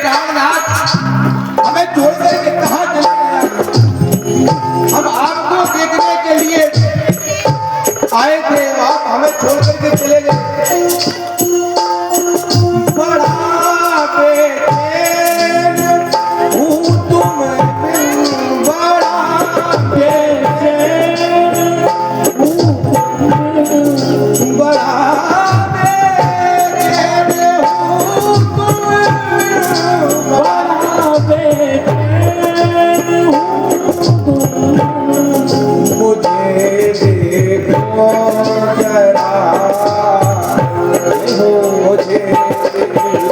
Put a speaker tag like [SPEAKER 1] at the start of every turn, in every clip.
[SPEAKER 1] प्राणनाथ हमें छोड़ करके कहाँ चले गए? हम आपको देखने के लिए आए थे, आप हमें छोड़ करके चले गए। बड़ा बेचैन हूँ तुम बिन, बड़ा बेचैन हूँ, बड़ा बेचैन हूँ तुम बिन, बड़ा बेचैन हूँ। मुझे देखो जरा, मुझे देखो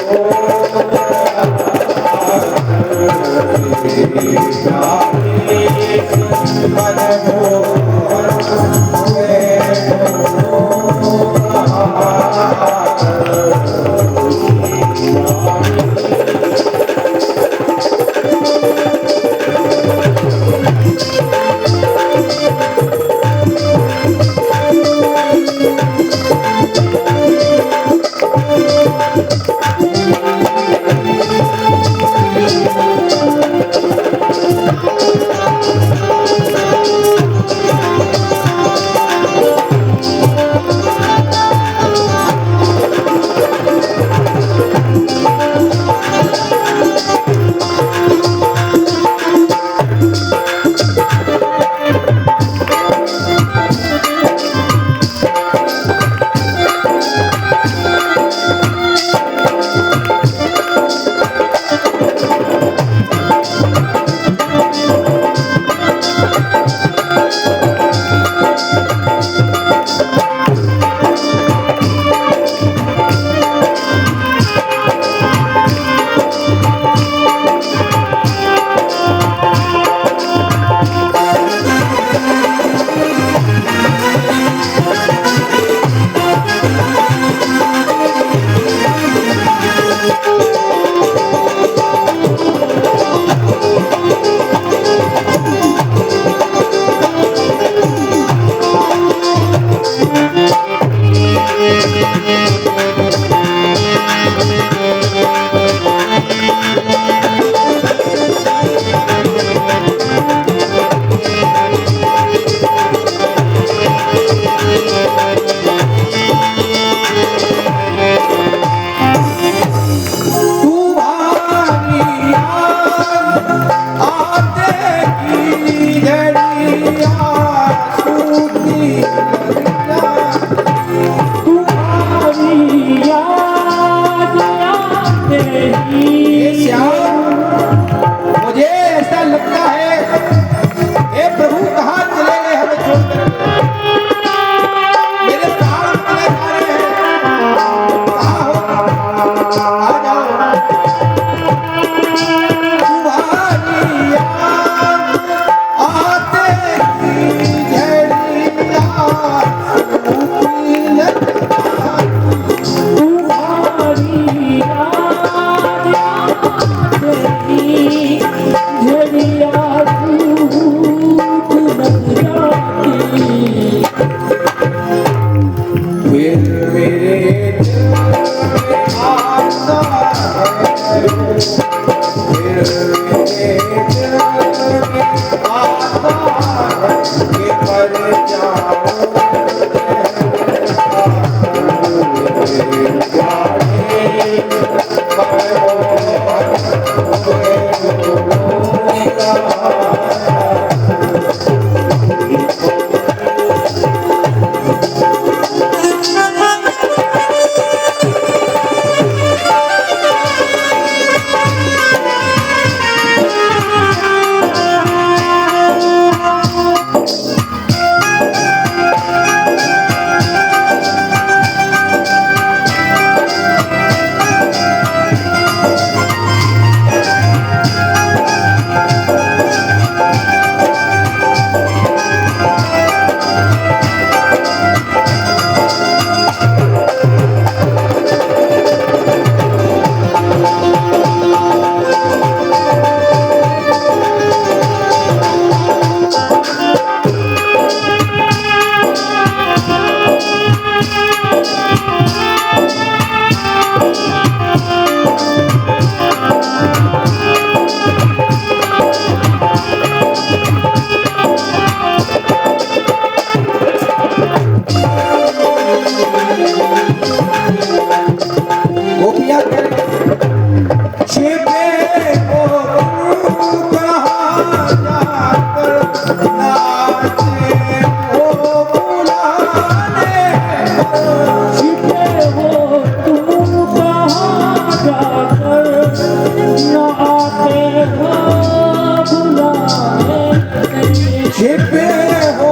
[SPEAKER 1] छिपे हो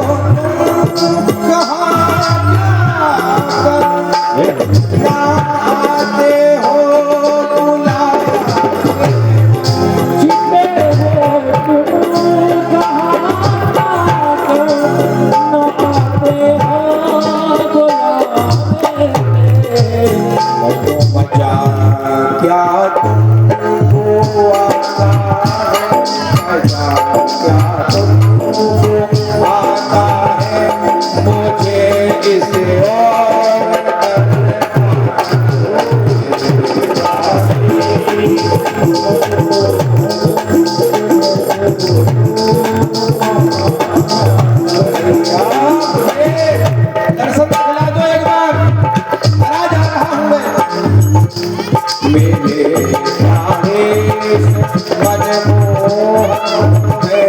[SPEAKER 1] कहाँ ना आते हो बुलाने मजा क्या तुमको आता है मजा क्या तुमको आता है मुझे इसे और दर्शन दिला दो एक बार आ जा रहा हूं मैं मेरे प्यारे मनमोहन मैं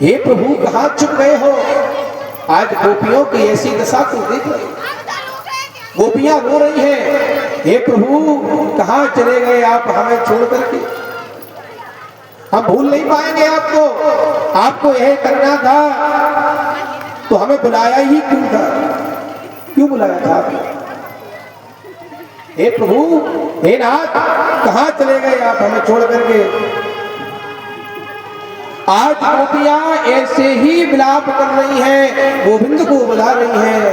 [SPEAKER 1] हे प्रभु कहाँ चुप गए हो? आज गोपियों की ऐसी दशा को देख रहे, गोपियां रो रही हैं। हे प्रभु कहाँ चले गए आप हमें छोड़ करके? हम भूल नहीं पाएंगे आपको, आपको यह करना था तो हमें बुलाया ही क्यों था? क्यों बुलाया था आपने? हे प्रभु हे नाथ कहाँ चले गए आप हमें छोड़ करके? आज गोपियां ऐसे ही विलाप कर रही हैं, गोविंद को बुला रही हैं,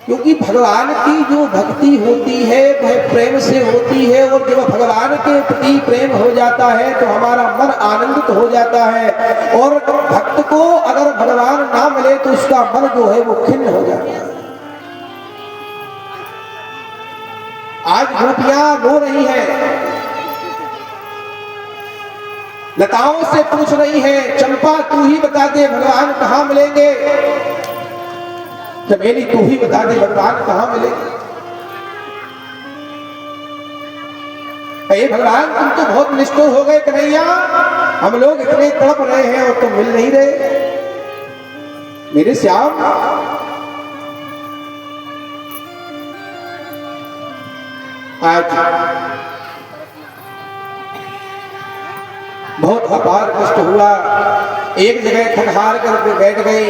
[SPEAKER 1] क्योंकि भगवान की जो भक्ति होती है वह प्रेम से होती है, और जब भगवान के प्रति प्रेम हो जाता है तो हमारा मन आनंदित हो जाता है, और भक्त को अगर भगवान ना मिले तो उसका मन जो है वो खिन्न हो जाता है। आज गोपियां रो रही हैं, लताओं से पूछ रही है, चंपा तू ही बता दे भगवान कहाँ मिलेंगे? चमेली तू ही बता दे भगवान कहाँ मिलेंगे? भगवान तुम तो बहुत निष्ठुर हो गए कन्हैया, हम लोग इतने तड़प रहे हैं और तुम मिल नहीं रहे मेरे श्याम। आज बहुत अपार कष्ट हुआ, एक जगह थकहार करके बैठ गई,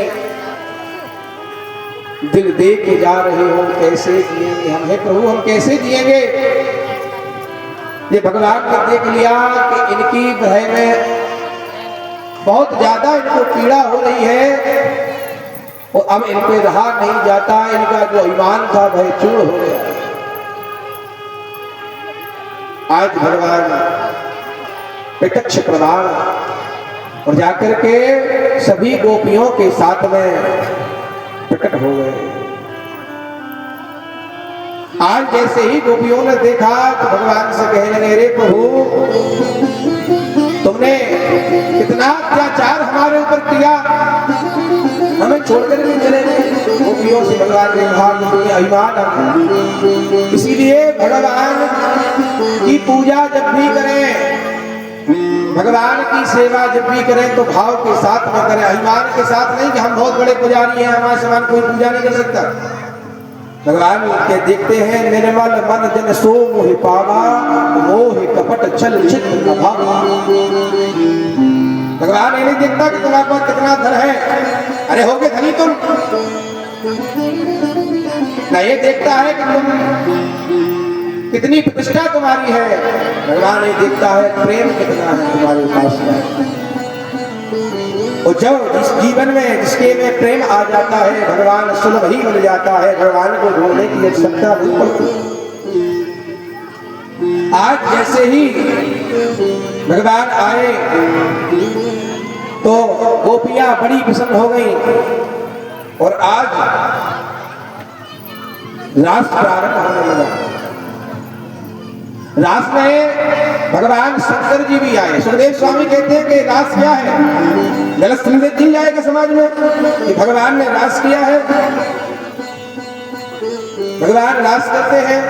[SPEAKER 1] दिल दे के जा रहे हो कैसे जिएंगे हम? हे प्रभु हम कैसे जिएंगे? ये भगवान ने देख लिया कि इनकी भय में बहुत ज्यादा इनको पीड़ा हो रही है, और अब इन पे रहा नहीं जाता, इनका जो ईमान था वह चूर हो गया। आज भगवान प्रत्यक्ष प्रमाण और जाकर के सभी गोपियों के साथ में प्रकट हो गए। आज जैसे ही गोपियों ने देखा तो भगवान से कहने लगे, रे प्रभु तुमने कितना अत्याचार हमारे ऊपर किया, हमें छोड़कर भी चले गए। गोपियों से भगवान ने कहा अभिमान, इसीलिए भगवान की पूजा जब भी करें, भगवान की सेवा जब भी करें तो भाव के साथ में करें, अभिमान के साथ नहीं कि हम बहुत बड़े पुजारी हैं, हमारे समान कोई पूजा नहीं कर सकता। भगवान के देखते हैं, निर्मल मन जन सो मोहि पावा, मोहि कपट छल चित्त न भावा। भगवान ये नहीं देखता कि तुम्हारे पास कितना धन है, अरे हो गए धनी तुम, ना ये देखता है कि तुम कितनी प्रतिष्ठा तुम्हारी है। भगवान ये देखता है प्रेम कितना है तुम्हारे पास में, और जब जिस जीवन में जिसके में प्रेम आ जाता है भगवान सुलभ ही मिल जाता है, भगवान को ढूंढने की आवश्यकता नहीं पड़ती। आज जैसे ही भगवान आए तो गोपियां बड़ी प्रसन्न हो गई, और आज रास प्रारंभ होने लगा। रास में भगवान शंकर जी भी आए। सुखदेव स्वामी कहते हैं कि रास क्या है, गलत संदेश दी जाएगा समाज में कि भगवान ने रास किया है। भगवान रास करते हैं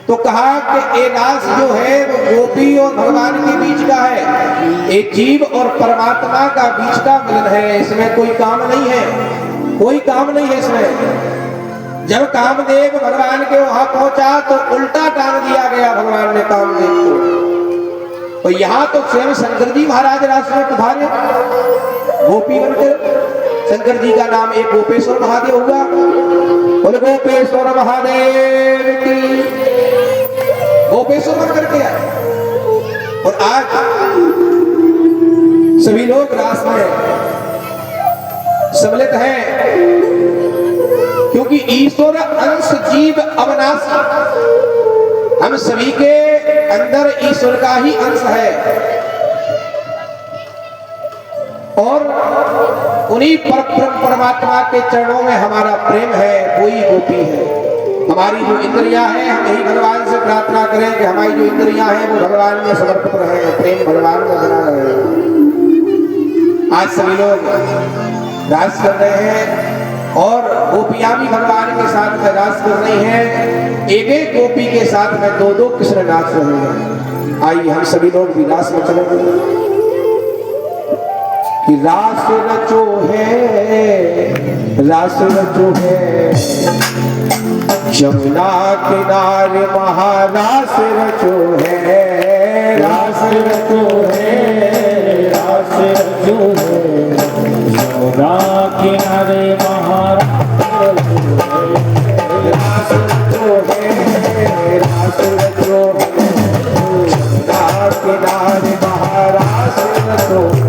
[SPEAKER 1] तो कहा कि ये रास जो है वो गोपी और भगवान के बीच का है, एक जीव और परमात्मा का बीच का मिलन है। इसमें कोई काम नहीं है, कोई काम नहीं है इसमें। जब कामदेव भगवान के वहां पहुंचा तो उल्टा टांग दिया गया भगवान ने कामदेव को। तो यहाँ तो स्वयं शंकर जी महाराज रास में पधारे गोपी बनकर। शंकर जी का नाम एक गोपेश्वर महादेव हुआ। बोले गोपेश्वर महादेव की, गोपेश्वर बन करके आए। और आज सभी लोग रास में सम्मिलित हैं क्योंकि ईश्वर अंश जीव अविनाशी, हम सभी के अंदर ईश्वर का ही अंश है और उन्हीं परमात्मा के चरणों में हमारा प्रेम है, वही गोपी है। हमारी जो इंद्रियां हैं, हम यही भगवान से प्रार्थना करें कि हमारी जो इंद्रियां हैं वो भगवान में समर्पित रहे, प्रेम भगवान में बना रहे। आज सभी लोग रास कर रहे हैं और गोपियां भी भगवान के साथ में रास कर रही हैं। एक एक गोपी के साथ में दो दो कृष्ण नाच रहे हैं। आइए हम सभी लोग भी रास में चलेंगे कि रास रचो है, रास रचो है, यमुना किनारे महारास रचो है, रास रचो है, रास रचो है, यमुना किनारे महारास रचो है, रास रचो है, यमुना किनारे महारास रचो है।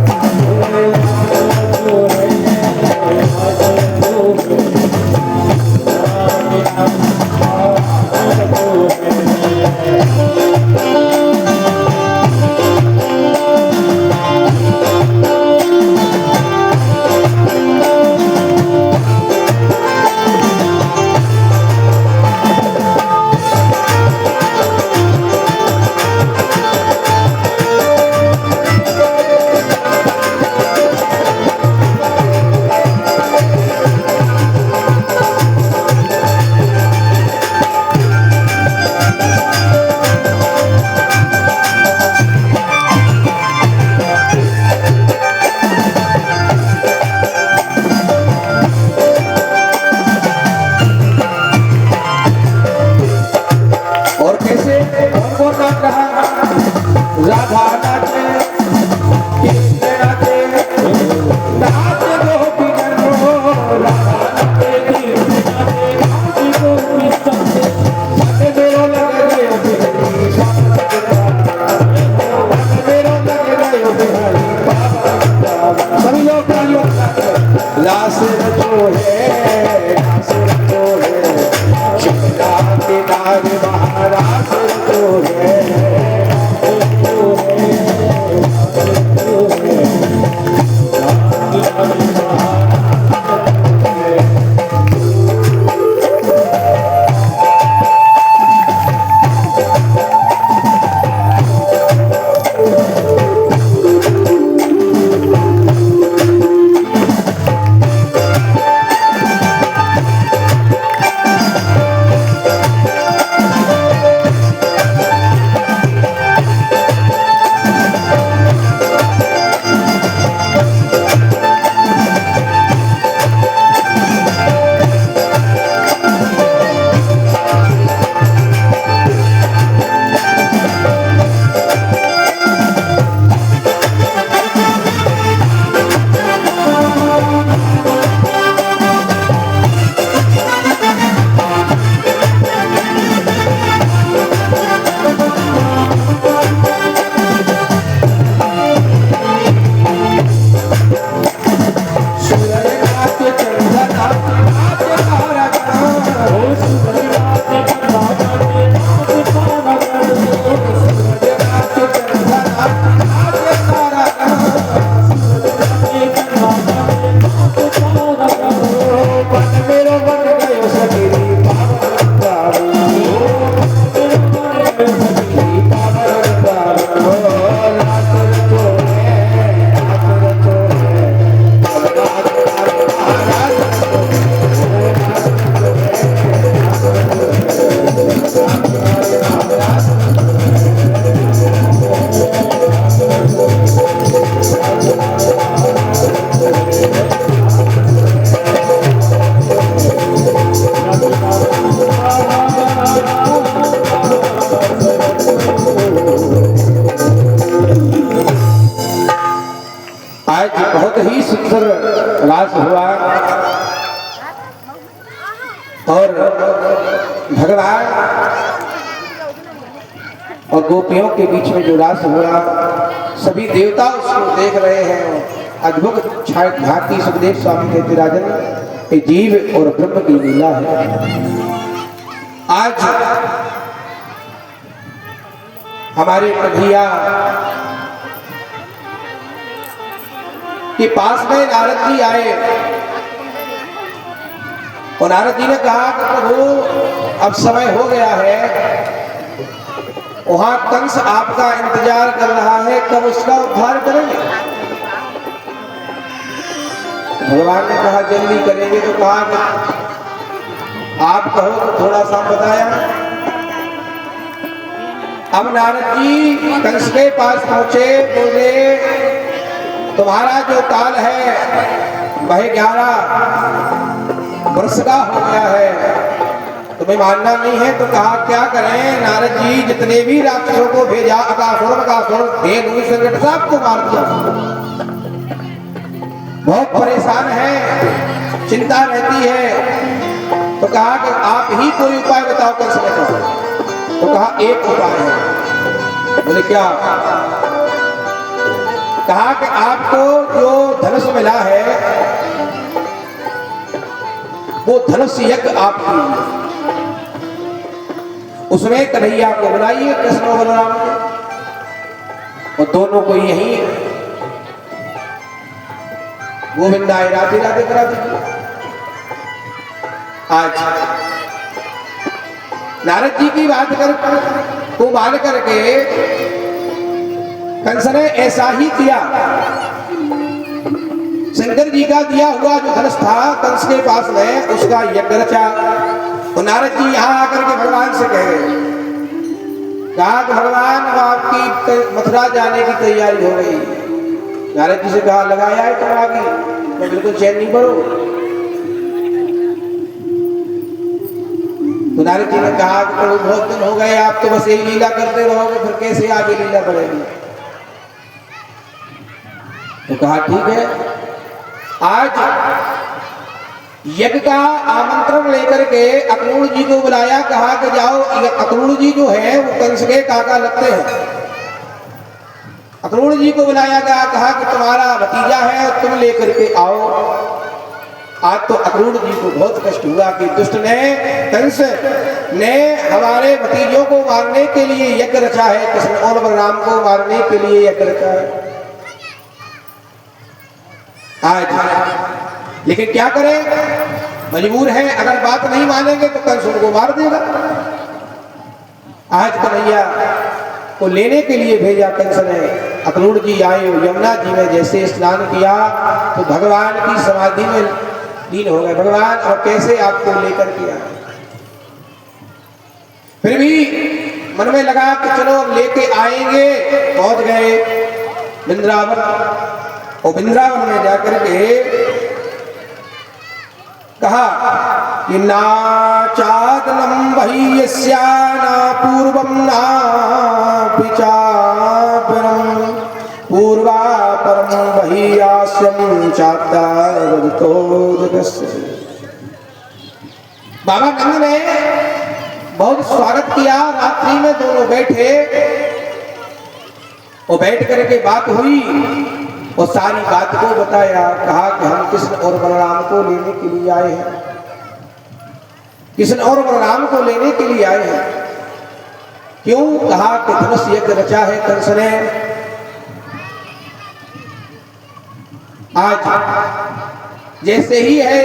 [SPEAKER 1] भगवान और गोपियों के बीच में जो रास हुआ, सभी देवता उसको देख रहे हैं। अद्भुत झांकी सुखदेव स्वामी कहते राजन, ये जीव और ब्रह्म की लीला है। आज हमारे कन्हैया के पास में नारद जी आए और नारद जी ने कहा कि प्रभु अब समय हो गया है, वहां कंस आपका इंतजार कर रहा है, कब उसका उद्धार करेंगे? भगवान ने कहा जल्दी करेंगे। तो कहा कि आप कहो तो थोड़ा सा बताया। अब नारद जी कंस के पास पहुंचे, बोले तुम्हारा जो काल है वह 11 वर्ष का हो गया है, तुम्हें मानना नहीं है। तो कहा क्या करें नारद जी, जितने भी राक्षसों को भेजा, अकासुर धेनु संकट सबको मार दिया, बहुत परेशान है, चिंता रहती है। तो कहा कि आप ही कोई उपाय बताओ कर सकते हो। तो कहा एक उपाय है। बोले क्या? कहा कि आपको जो धनुष मिला है वो धनुष यज्ञ आपकी, उसमें कन्हैया को बुलाइए, कृष्ण और बलराम को, और दोनों को यही गोविंदाय राधे राधे करा दीजिए। आज नारद जी की बात को मान करके कंस ने ऐसा ही किया। शंकर जी का दिया हुआ जो धनुष था कंस के पास में, उसका यज्ञ रचा। तो नारद जी यहाँ आकर के भगवान से कह गए, कहा कि भगवान अब आपकी मथुरा जाने की तैयारी हो गई। नारद जी से कहा लगाया है तुम आगे, तो बिल्कुल चैन नहीं पड़ो। तो नारद जी ने कहा कि प्रभु बहुत दिन हो गए, आप तो बस यही लीला करते रहोगे, फिर कैसे आगे लीला बढ़ेगी? तो कहा ठीक है, आज यज्ञ का आमंत्रण लेकर के अक्रूर जी को बुलाया। कहा कि जाओ, अक्रूर जी जो है वो कंस के काका लगते हैं। अक्रूर जी को बुलाया गया, कहा कि तुम्हारा भतीजा है और तुम लेकर के आओ। आज तो अक्रूर जी को बहुत कष्ट हुआ कि दुष्ट ने, कंस ने हमारे भतीजों को मारने के लिए यज्ञ रचा है, कृष्ण और बलराम को मारने के लिए यज्ञ रचा है आज। लेकिन क्या करें, मजबूर हैं, अगर बात नहीं मानेंगे तो कंस उनको मार देगा। आज कन्हैया को लेने के लिए भेजा कंस ने। अक्रूर जी आए, यमुना जी में जैसे स्नान किया तो भगवान की समाधि में लीन हो गए। भगवान और कैसे आपको लेकर के आए? फिर भी मन में लगा कि चलो अब लेके आएंगे। पहुंच गए वृंदावन, और वृंदावन में जाकर के कहा कि ना चादनम वही यस्या ना पूर्वम ना पिचापरम पूर्वा परम वही आस्यम चात्तो जगस्य। बाबा नंद ने बहुत स्वागत किया। रात्रि में दोनों बैठे और बैठ करके बात हुई और सारी बात को बताया। कहा कि हम कृष्ण और बलराम को लेने के लिए आए हैं, कृष्ण और बलराम को लेने के लिए आए हैं। क्यों? कहा कि धनुष यज्ञ रचा है कंस ने। आज जैसे ही है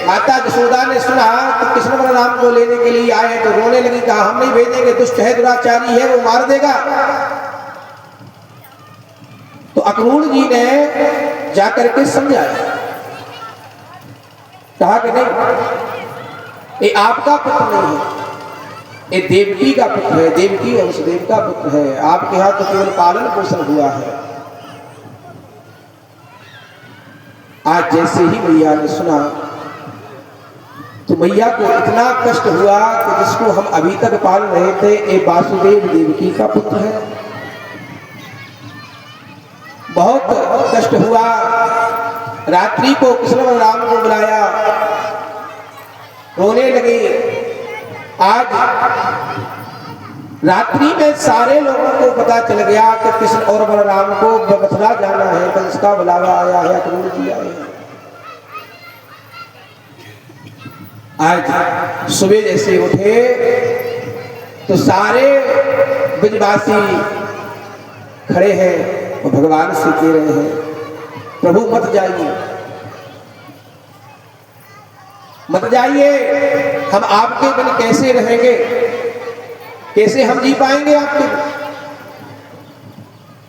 [SPEAKER 1] माता यशोदा ने सुना कि कृष्ण बलराम को लेने के लिए आए तो रोने लगी। कहा हम नहीं भेजेंगे, दुष्ट है, दुराचारी है, वो मार देगा। तो अक्रूर जी ने जाकर के समझाया। कहा कि नहीं, ये आपका पुत्र नहीं है, ये देवकी का पुत्र है, देवकी वंशदेव का पुत्र है। आपके यहाँ तो केवल पालन पोषण हुआ है। आज जैसे ही मैया ने सुना तो मैया को इतना कष्ट हुआ कि जिसको हम अभी तक पाल रहे थे, ये वासुदेव देवकी का पुत्र है। बहुत कष्ट हुआ। रात्रि को कृष्ण बलराम को बुलाया, रोने लगे। आज रात्रि में सारे लोगों को पता चल गया कि कृष्ण और बलराम को मथुरा जाना है, कंस का बुलावा आया है, अक्रूर जी आए हैं। आज सुबह जैसे उठे तो सारे ब्रजवासी खड़े हैं और भगवान से कह रहे हैं, प्रभु मत जाइए, मत जाइए, हम आपके बिन कैसे रहेंगे, कैसे हम जी पाएंगे आपके बिन?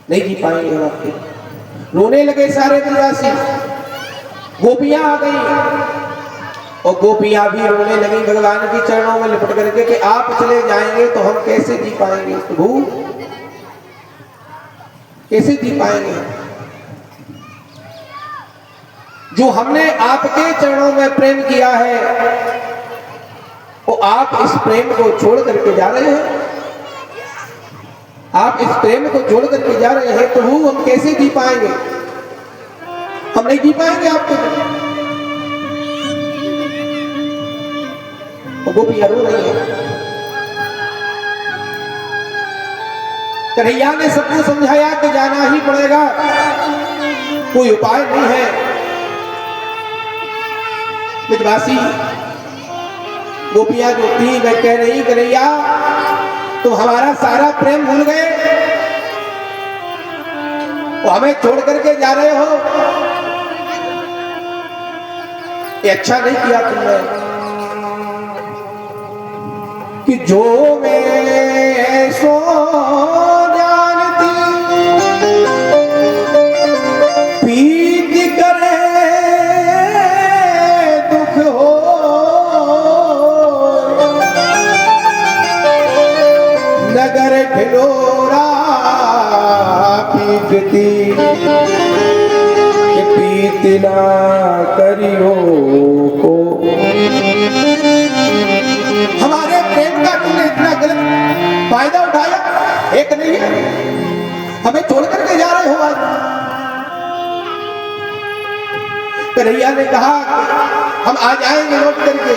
[SPEAKER 1] नहीं जी पाएंगे हम आपके बिन। रोने लगे सारे ब्रजवासी। गोपियां आ गई और गोपियां भी रोने लगी भगवान के चरणों में लिपट करके कि आप चले जाएंगे तो हम कैसे जी पाएंगे प्रभु, कैसे जी पाएंगे? जो हमने आपके चरणों में प्रेम किया है वो आप इस प्रेम को छोड़ करके जा रहे हैं, आप इस प्रेम को छोड़ करके जा रहे हैं प्रभु, हम कैसे जी पाएंगे? हम नहीं जी पाएंगे आपके बिना। गोपियां रो रही है। कन्हैया ने सबको समझाया कि जाना ही पड़ेगा, कोई उपाय नहीं है। ब्रजवासी गोपियां जो थी वह कह रही, कन्हैया तुम हमारा सारा प्रेम भूल गए और हमें छोड़ करके जा रहे हो, ये अच्छा नहीं किया तुमने। कि जो मैं सो जानती पीत करे दुख हो, नगर ढिलोरा पीटती पीत ना करियो को। हमारे प्रेम का तुमने इतना गलत फायदा उठाया, एक नहीं है, हमें छोड़ करके जा रहे हो आज। कन्हैया ने कहा हम आ जाएंगे लौट करके।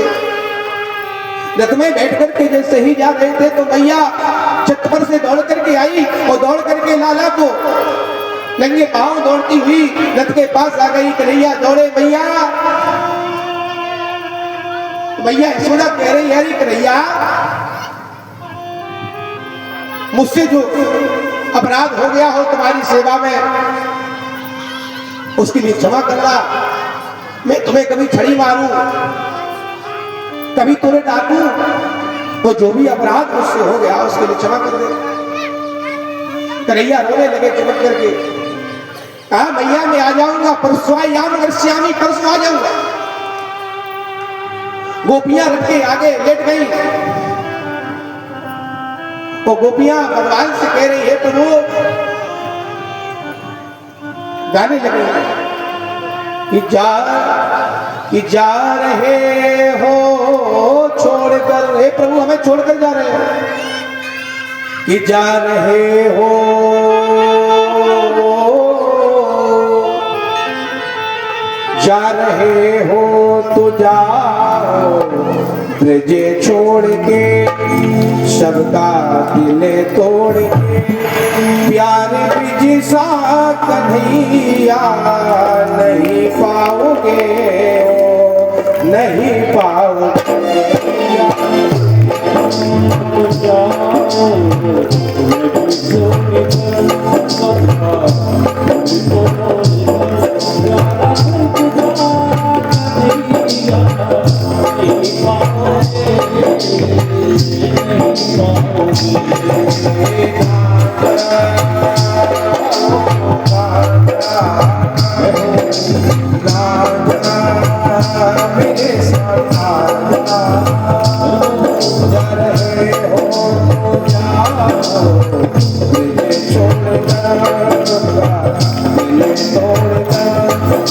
[SPEAKER 1] रथ में बैठ करके जैसे ही जा रहे थे तो मैया छत पर से दौड़ करके आई और दौड़ करके लाला को नंगे पांव दौड़ती हुई रथ के पास आ गई। कन्हैया दौड़े, मैया मैया यशोदा कह रही है, कन्हैया मुझसे जो अपराध हो गया हो तुम्हारी सेवा में उसके लिए क्षमा करना। मैं तुम्हें कभी छड़ी मारूं, कभी तुम्हें डांटूं, तो जो भी अपराध मुझसे हो गया उसके लिए क्षमा कर दे। कन्हैया रोने लगे चुप करके। कहा मैया मैं आ जाऊंगा, परसुआयाम वर्ष्यामी, परसों आ जाऊंगा। गोपियां रथ के आगे लेट गई तो गोपियां भगवान से कह रही है प्रभु, गाने लगे कि जा रहे हो छोड़कर, हे प्रभु हमें छोड़कर जा रहे हो, कि जा रहे हो जा रहे हो तो जाओ ब्रजे छोड़ के, सबका दिल तोड़ के, प्यार ब्रज सा कन्हैया नहीं पाओगे, नहीं पाओगे।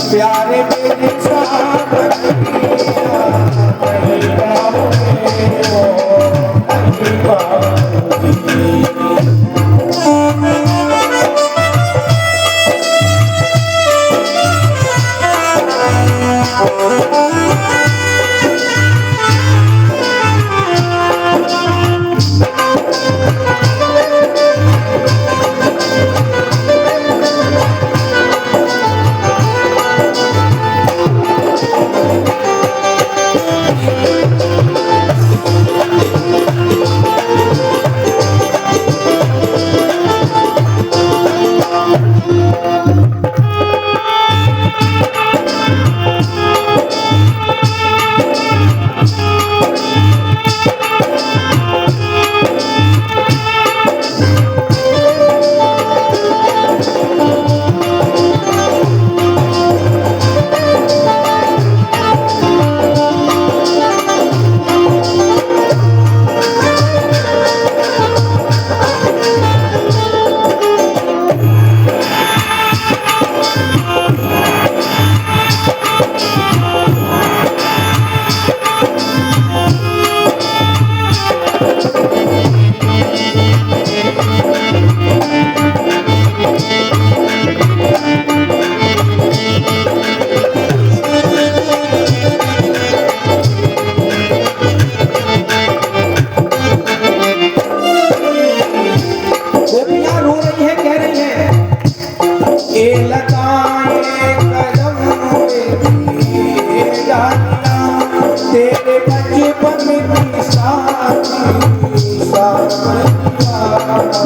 [SPEAKER 1] प्यारे मेरे साथ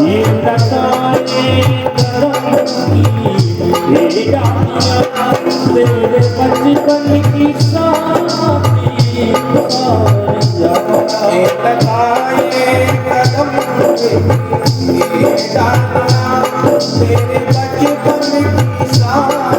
[SPEAKER 2] ये लताएं ये डालियां तेरे बचपन की साथी
[SPEAKER 1] ये लगाए कदम ये डालियां तेरे बचपन की साथिया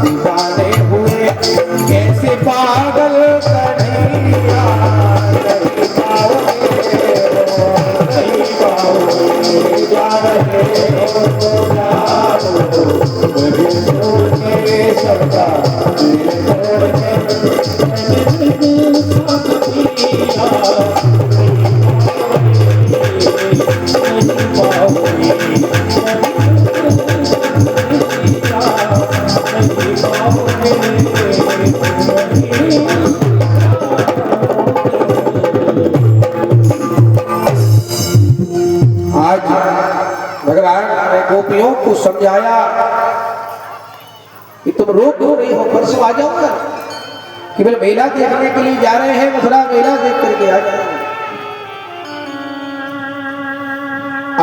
[SPEAKER 1] दीवाने हुए कैसे पागल कन्हैया नहीं पाओगे जा रहे हो मुझे छोड़ के सबका दिल तोड़ के गोपियों को समझाया कि तुम रो क्यों रही हो, परसों आ जाऊंगा। केवल मेला देखने के लिए जा रहे हैं, मथुरा मेला देख करके आ जाएंगे।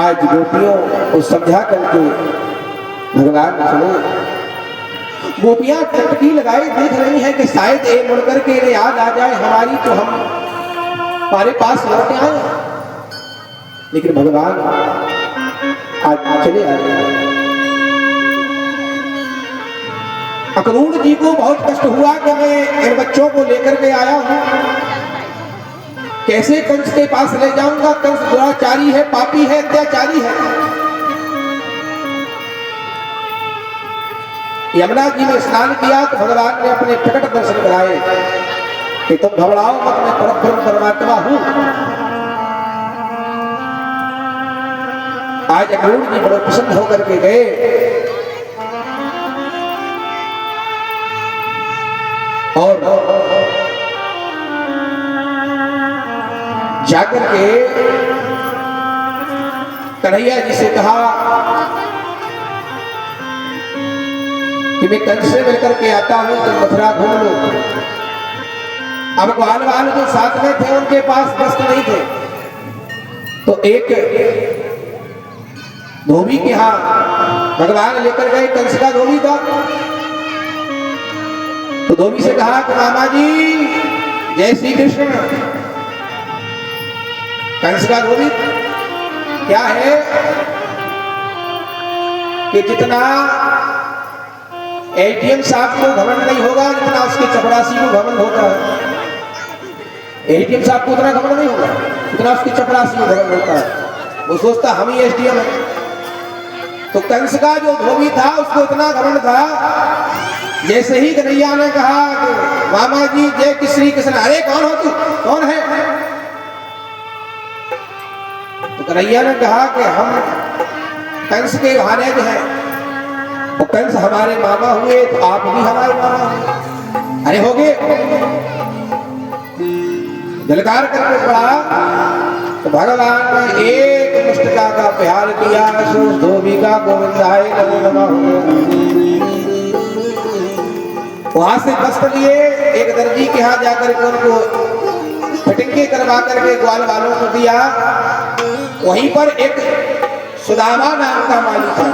[SPEAKER 1] आज गोपियों को समझा करके भगवान चले। गोपियां टटकी लगाए देख रही हैं कि शायद ये मुड़ करके इन्हें याद आ जाए हमारी, तो हम हमारे पास लौटे आए। लेकिन भगवान आज चले आ गए। अक्रूर जी को बहुत कष्ट हुआ कि मैं इन बच्चों को लेकर के आया हूं, कैसे कंस के पास ले जाऊंगा। कंस दुराचारी है, पापी है, अत्याचारी है। यमुना जी में स्नान किया तो भगवान ने अपने प्रकट दर्शन कराए कि तुम घबराओ मत, मैं परब्रह्म परमात्मा हूं। आज अक्रूर जी बड़े प्रसन्न होकर के गए और जाकर के कन्हैया जी से कहा कि मैं कंस से मिलकर के आता हूं, तुम मथुरा घूम लो। अब ग्वाल वाल जो साथ में थे उनके पास वस्त्र नहीं थे, तो एक धोबी के यहाँ भगवान लेकर गए। कंस का धोबी था, तो धोबी से कहा कि मामा जी जय श्री कृष्ण। कंस का धोबी क्या है कि जितना एटीएम साहब को घमंड नहीं होगा, जितना उसके चपरासी को घमंड होता है। एटीएम साहब को उतना घमंड नहीं होगा जितना उसके चपरासी को घमंड होता है। वो सोचता हम ही एसडीएम है। तो कंस का जो धोबी था उसको इतना घमंड था, जैसे ही कन्हैया ने कहा कि मामा जी जय श्री कृष्ण, अरे कौन हो तू, कौन है? तो कन्हैया ने कहा कि हम कंस के भानेज हैं, और कंस हमारे मामा हुए तो आप भी हमारे मामा हुए। अरे हो गए, जलकार करके पड़ा। तो भगवान ने एक मुष्टिका का प्यार किया, सो धोबी का गोविंदाय नमो नमः। वहां से वस्त्र लिए एक दर्जी के यहाँ जाकर के उनको फिटिंग करवा करके ग्वाल वालों को दिया। वहीं पर एक सुदामा नाम का माली था।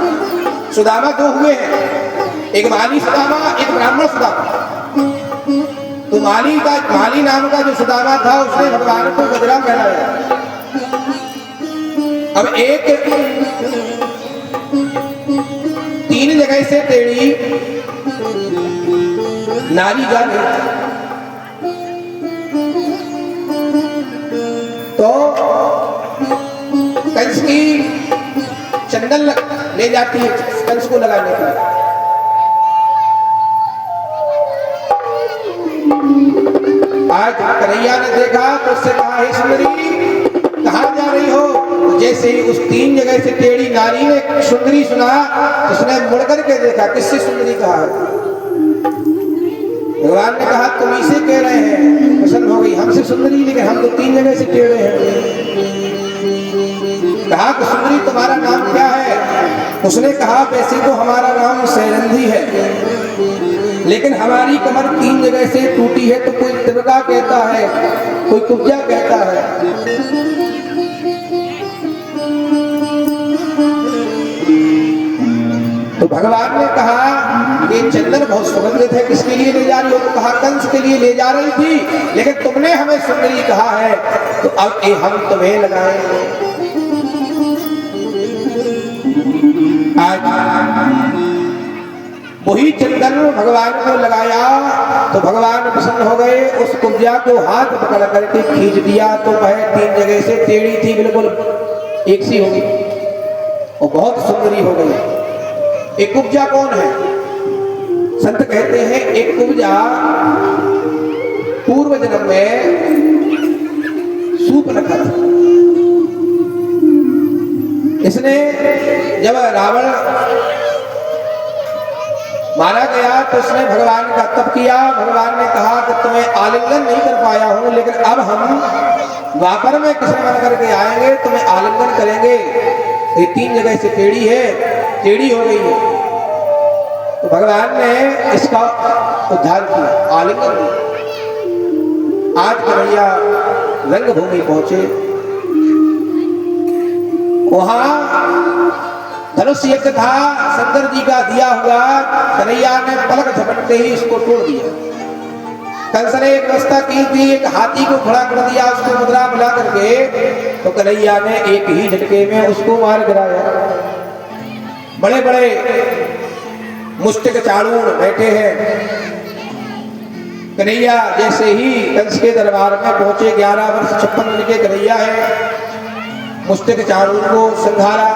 [SPEAKER 1] सुदामा दो हुए हैं, एक माली सुदामा, एक ब्राह्मण सुदामा। तो माली नाम का जो सुदामा था उसने भगवान को गजरा पहनाया। अब एक 3 जगह से टेढ़ी नारी जा रही, तो कंस की चंदन ले जाती है कंस को लगाने के लिए। आज कन्हैया ने देखा तो उससे कहा, हे सुंदरी कहाँ जा रही हो? तो जैसे ही उस 3 जगह से टेढ़ी नारी ने सुंदरी सुना तो उसने मुड़ करके देखा, किससे सुंदरी कहा है? भगवान ने कहा तुम इसे कह रहे हैं, प्रसन्न हो गई, हमसे सुंदरी, लेकिन हम तो 3 जगह से टेढ़े हैं। कहा कि सुंदरी तुम्हारा नाम क्या है? उसने कहा वैसे तो हमारा नाम सैरंधी है, लेकिन हमारी कमर 3 जगह से टूटी है, तो कोई तिबका कहता है, कोई कुब्जा कहता है। तो भगवान ने कहा ये चंदन बहुत सुगंधित है, किसके लिए ले जा रही हो? तो कहा कंस के लिए ले जा रही थी, लेकिन तुमने हमें सुंदरी कहा है तो अब ये हम तुम्हें लगाएंगे। आज वही चंदन भगवान को लगाया तो भगवान प्रसन्न हो गए। उस कुब्जा को हाथ पकड़ करके खींच दिया तो वह 3 जगह से टेढ़ी थी, बिल्कुल एक सी हो गई और बहुत सुंदरी हो गई। एक कुब्जा कौन है? संत कहते हैं एक कुब्जा पूर्व जन्म में सूर्पनखा था। इसने जब रावण मारा गया तो उसने भगवान का तप किया। भगवान ने कहा कि तुम्हें आलिंगन नहीं कर पाया हूं, लेकिन अब हम द्वापर में कृष्ण बन करके आएंगे, तुम्हें आलिंगन करेंगे। ये 3 जगह से टेढ़ी है, टेढ़ी हो गई है, तो भगवान ने इसका उद्धार किया, आलिंगन दिया। आज कन्हैया रंगभूमि पहुंचे, वहां धनुष यज्ञ था, शंकर जी का दिया हुआ। कन्हैया ने पलक झपटते ही इसको तोड़ दिया। कंस ने एक व्यवस्था की थी, एक हाथी को खड़ा कर दिया, उसको मुद्रा मिला करके, तो कन्हैया ने एक ही झटके में उसको मार गिराया। बड़े बड़े मुष्टिक चाड़ूर बैठे हैं। कन्हैया जैसे ही कंस के दरबार में पहुंचे, 11 वर्ष 56 दिन के कन्हैया है, मुष्टिक चाड़ूर को संघारा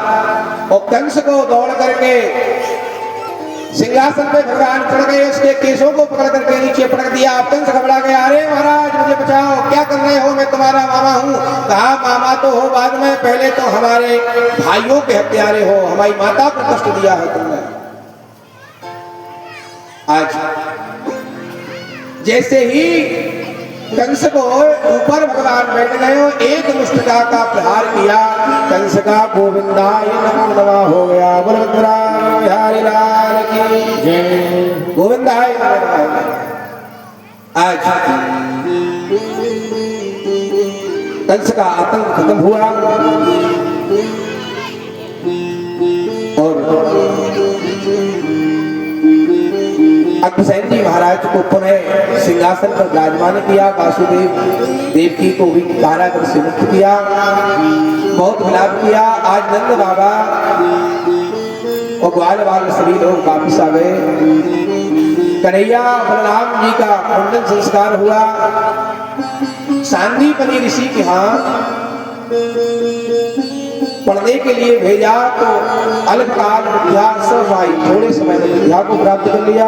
[SPEAKER 1] और कंस को दौड़ करके सिंहासन पे भगवान चढ़ गए, उसके केसों को पकड़ करके नीचे पटक दिया। कंस घबरा गया, अरे महाराज मुझे बचाओ, क्या कर रहे हो? मैं तुम्हारा मामा हूँ। कहा मामा तो हो बाद में, पहले तो हमारे भाइयों के हत्यारे हो, हमारी माता को कष्ट दिया है तुमने। आज जैसे ही कंस को ऊपर भगवान बैठ गए, एक मुष्टिका का प्रहार किया, कंस का गोविंदाय नमो नमः हो गया। बलभद्र बिहारी लाल की जय। गोविंद आए आज कंस का आतंक खत्म हुआ और अग्रसेन जी महाराज को पुनः सिंहासन पर विराजमान किया। वासुदेव देवकी को भी कारागृह से मुक्त किया, बहुत विलाप किया। आज नंद बाबा और ग्वाल बाल सभी लोग वापिस आ गए। कन्हैया बलराम जी का मुंडन संस्कार हुआ। सांदीपनि ऋषि के यहाँ पढ़ने के लिए भेजा तो अल्पकाल विद्या सब आई, थोड़े समय में विद्या को प्राप्त कर लिया।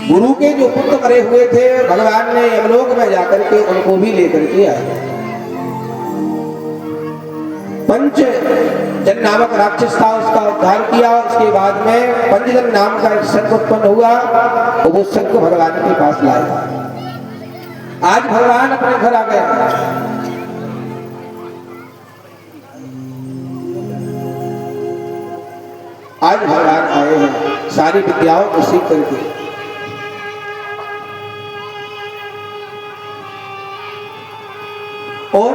[SPEAKER 1] गुरु के जो पुत्र मरे हुए थे भगवान ने यमलोक में जाकर के उनको भी लेकर के आए। पंच जन नामक राक्षस था, उसका उद्धार किया। उसके बाद में पंचजन नाम का एक संघ उत्पन्न हुआ और वो संघ भगवान के पास लाया। आज भगवान अपने घर आ गए। आज भगवान आए हैं सारी विद्याओं को सीख करके। और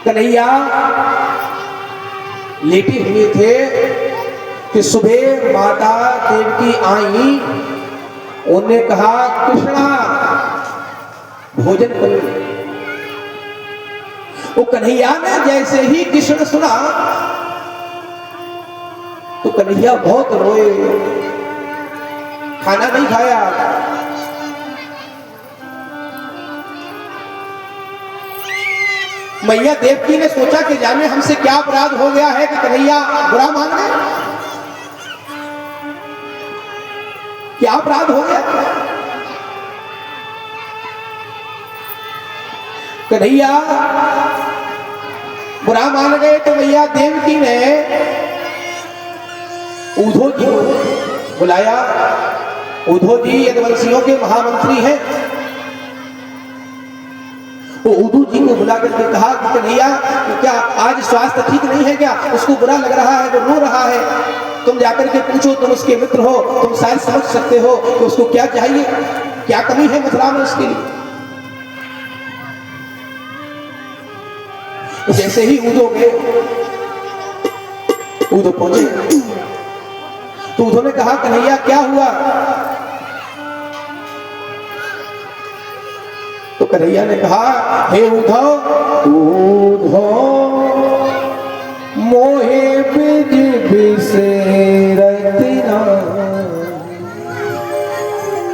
[SPEAKER 1] कन्हैया लेटे हुए थे कि सुबह माता देवकी आई, उन्होंने कहा कृष्णा भोजन करो। वो कन्हैया ने जैसे ही कृष्ण सुना तो कन्हैया बहुत रोए, खाना नहीं खाया। मैया देवकी ने सोचा कि जाने हमसे क्या अपराध हो गया है कि कन्हैया बुरा मान गए, क्या अपराध हो गया। कन्हैया बुरा मान गए तो मैया देवकी ने उद्धव जी को बुलाया। उद्धव जी यदुवंशियों के महामंत्री हैं। वो उद्धव जी को बुला करके कहा कि कन्हैया क्या आज स्वास्थ्य ठीक नहीं है, क्या उसको बुरा लग रहा है, वो रो रहा है, तुम जाकर के पूछो, तुम उसके मित्र हो, तुम शायद समझ सकते हो कि उसको क्या चाहिए, क्या कमी है मथुरा में उसके लिए। जैसे ही उद्धव गए, उद्धव पहुंचे तो उद्धव ने कहा कन्हैया क्या हुआ। तो कन्हैया ने कहा हे उद्धव, उद्धव मोहे बिज बिसरति ना।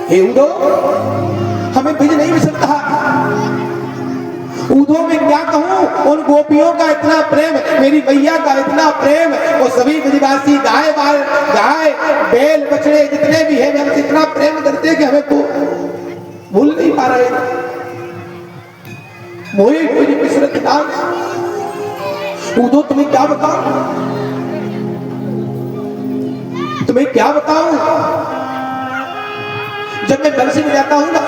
[SPEAKER 1] हे उद्धव हमें बिज नहीं बिसरता। उद्धव में क्या कहूं, उन गोपियों का इतना प्रेम, मेरी मैया का इतना प्रेम, और सभी ब्रजवासी गाय बैल बछड़े जितने भी हैं हमसे इतना प्रेम करते हैं कि हमें तो भूल नहीं पा रहे। मोही कोई बिसरत ना। उद्धव तुम्हें क्या बताऊं, तुम्हें क्या बताऊं। जब मैं बंसी में जाता हूं ना,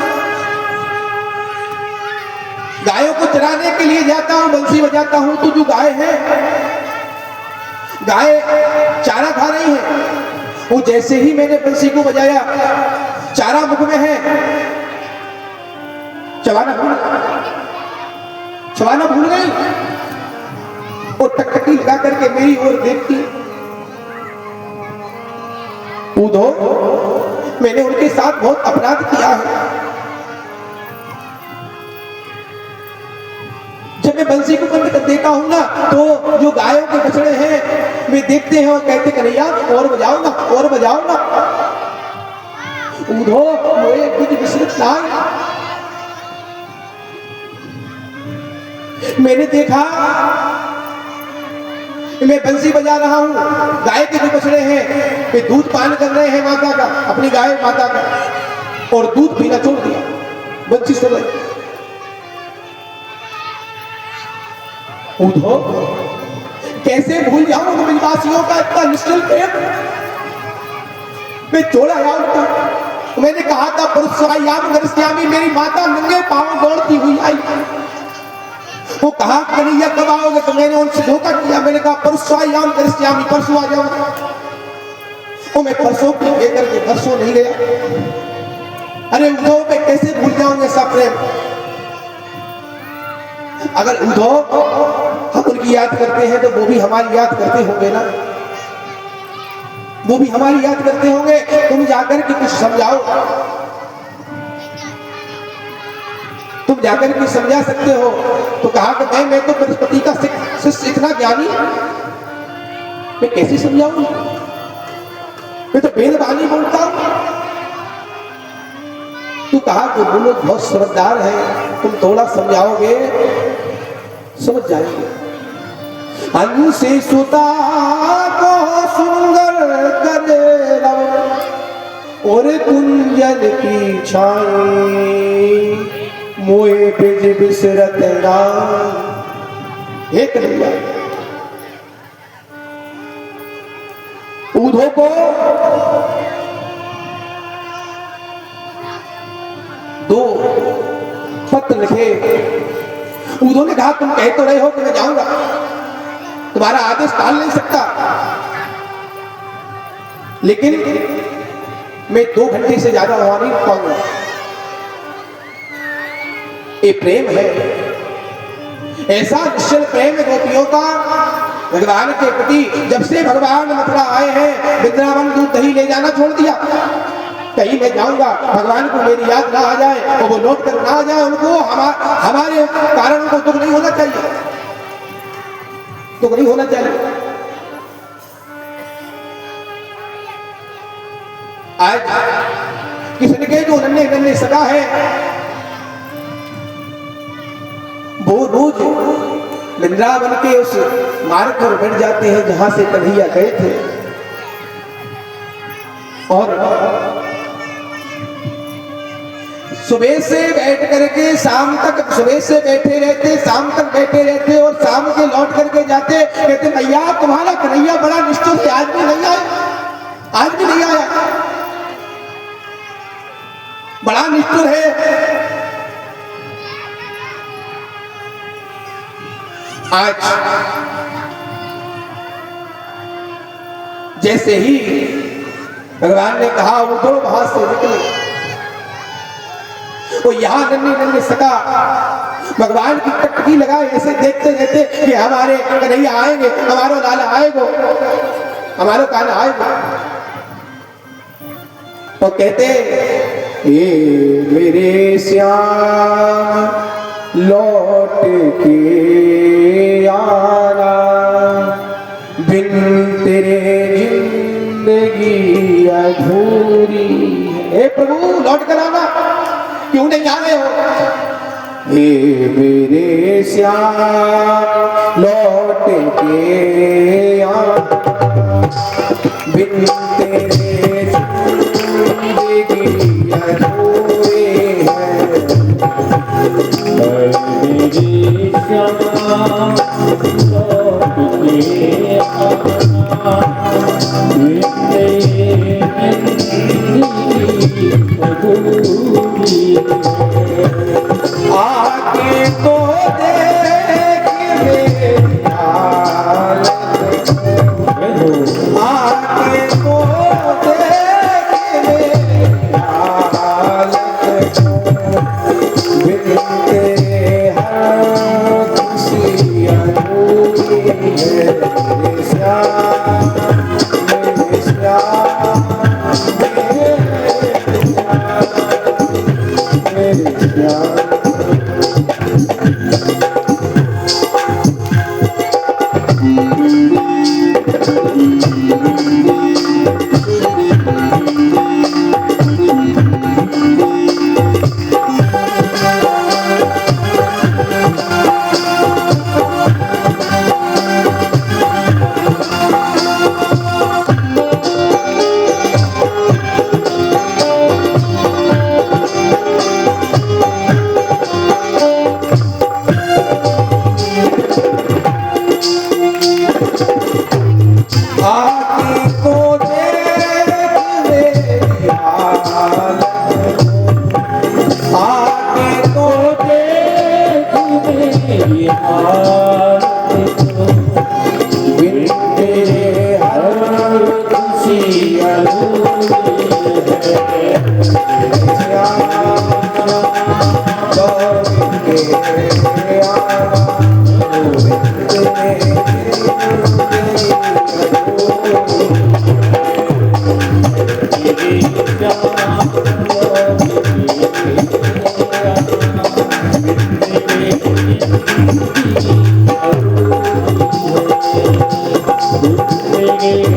[SPEAKER 1] गायों को चराने के लिए जाता हूं, बंसी बजाता हूं, तो जो गाय है, गाय चारा खा रही है। वो जैसे ही मैंने बंसी को बजाया, चारा मुख में है, चबाना भूल गई और टकटकी लगा करके मेरी ओर देखती। उद्धव मैंने उनके साथ बहुत अपराध किया है। जब मैं बंसी को बंद कर देता हूं ना, तो जो गायों के बछड़े हैं वे देखते हैं और कहते कन्हैया और बजाओ ना, और बजाओ ना। उद्धव मोए कुछ विस्मृत ना। मैंने देखा मैं बंसी बजा रहा हूं, गाय के जो बछड़े हैं वे दूध पान कर रहे हैं माता का, अपनी गाय माता का, और दूध पीना छोड़ दिया, बंसी सुन रही। उद्धव कैसे भूल जाऊं ब्रजवासियों का इतना निश्चल प्रेम। मैं छोड़ा उनको, मैंने कहा था पुरुषायाम नरस्यामी, मेरी माता नंगे पांव दौड़ती हुई आई, वो कहा कन्हैया कब आओगे? तो मैंने उनसे धोखा किया, मैंने कहा परसों आयाम करिष्यामि, परसों आ जाऊंगा। वो मैं परसों लेकर के परसों नहीं गया। अरे उद्धव मैं कैसे भूल जाऊंगे सब प्रेम? अगर उद्धव हम उनकी याद करते हैं तो वो भी हमारी याद करते होंगे ना, वो भी हमारी याद करते होंगे। तुम जाकर के कुछ समझाओ, तुम जाकर के समझा सकते हो। तो कहा कि मैं तो बृहस्पति का शिष्य, इतना ज्ञानी मैं कैसे समझाऊं? मैं तो वेदवाणी बोलता हूं। तू कहा कि वो लोग बहुत समझदार हैं, तुम थोड़ा समझाओगे समझ जाएंगे। अन्न से सुता को सुंदर करे रव और कुंजन की छाई मोए बिज बिसरत राम। एक नहीं उद्धव को दो पत्र लिखे। उद्धव ने कहा तुम कह तो रहे हो कि मैं जाऊंगा, तुम्हारा आदेश टाल नहीं सकता, लेकिन मैं 2 घंटे से ज्यादा वहां नहीं पाऊंगा। ये प्रेम है, ऐसा निश्चल प्रेम है गोपियों का भगवान के प्रति। जब से भगवान मथुरा आए हैं, वृंदावन दूध दही ले जाना छोड़ दिया। कहीं मैं जाऊंगा, भगवान को मेरी याद ना आ जाए और वो लौट कर ना आ जाए, उनको हमारे कारण को दुख नहीं होना चाहिए, दुख नहीं होना चाहिए। आज किसी के जो नन्हे नन्हे सगा है, वो रोज वृंदावन के उस मार्ग पर बैठ जाते हैं जहां से कन्हैया गए थे, और सुबह से बैठ करके शाम तक, सुबह से बैठे रहते, शाम तक बैठे रहते, और शाम के लौट करके जाते। कहते भैया तुम्हारा कन्हैया बड़ा निष्ठुर है, आज भी नहीं आया, आज भी नहीं आया, बड़ा निष्ठुर है। आज जैसे ही भगवान ने कहा उठो वहां से निकले, वो यहाँ नन्हे नन्हे सका भगवान की टकटकी लगाए ऐसे देखते रहते कि हमारे कन्हैया आएंगे, हमारो लाला आएगो, हमारो कान्हा आएगो। तो कहते ये मेरे श्याम लौट के आना, बिन तेरे जिंदगी अधूरी है। प्रभु लौट कर आना, क्यों नहीं आ रहे हो? हे मेरे श्याम लौट के आना, बिन तेरे जिंदगी अधूरी है।
[SPEAKER 2] मेरे श्याम लौट के आना, बिन तेरे जिंदगी अधूरी है।
[SPEAKER 1] आके तो देख मेरी हालत, आके तो देख मेरी हालत, बिन तेरे हर खुशी अधूरी है। मेरे श्याम, मेरे श्याम, मेरे श्याम।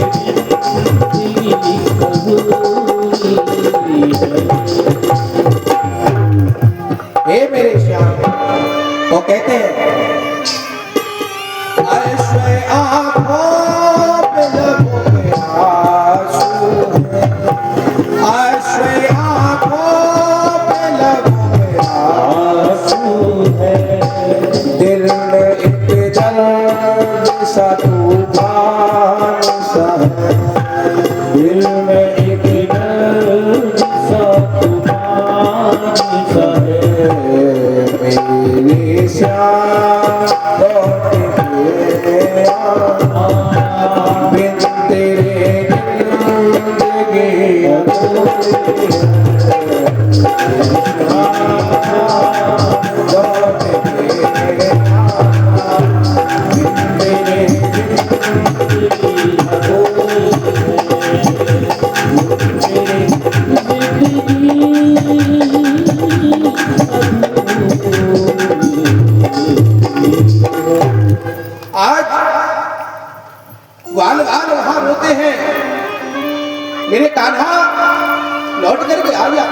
[SPEAKER 2] जिंदगी कबूली है।
[SPEAKER 1] हे मेरे श्याम, वो कहते हैं ऐसे आँखों पे लबों के आंसू हैं, ऐसे आँखों पे लबों के
[SPEAKER 2] आंसू है,
[SPEAKER 1] दिल में एक दर्द सा तूफान सा है,
[SPEAKER 2] दिल में एक दर्द सा तूफान सा है।
[SPEAKER 1] मेरे श्याम लौट के आ, बिन तेरे जिंदगी अधूरी है। लौट के आ, बिन तेरे जिंदगी अधूरी आज वाल वाल वहां रोते हैं, मेरे कान्हा लौट करके आ गया।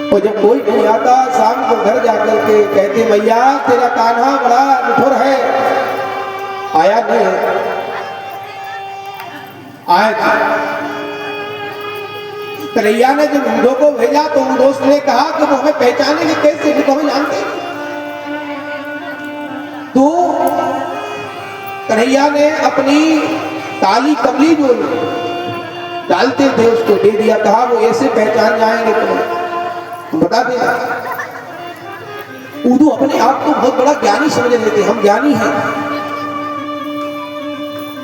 [SPEAKER 1] और जब कोई नहीं आता शाम को घर जाकर के कहते मैया तेरा कान्हा बड़ा कठोर है, आया नहीं आया था। कन्हैया ने जब उदो को भेजा तो दोस्त ने कहा कि वो हमें पहचानेंगे कैसे, वो तो हमें जानते हैं। तो कन्हैया ने अपनी काली कमली जो डालते थे उसको दे दिया, कहा वो ऐसे पहचान जाएंगे तुम बता देना। उदू अपने आप को बहुत बड़ा ज्ञानी समझ लेते, हम ज्ञानी हैं।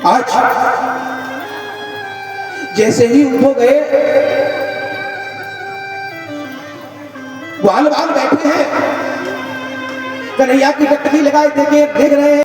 [SPEAKER 1] आज जैसे ही उठो गए ग्वाल बाल बैठे हैं, कन्हैया की टकटकी लगाए देख रहे हैं।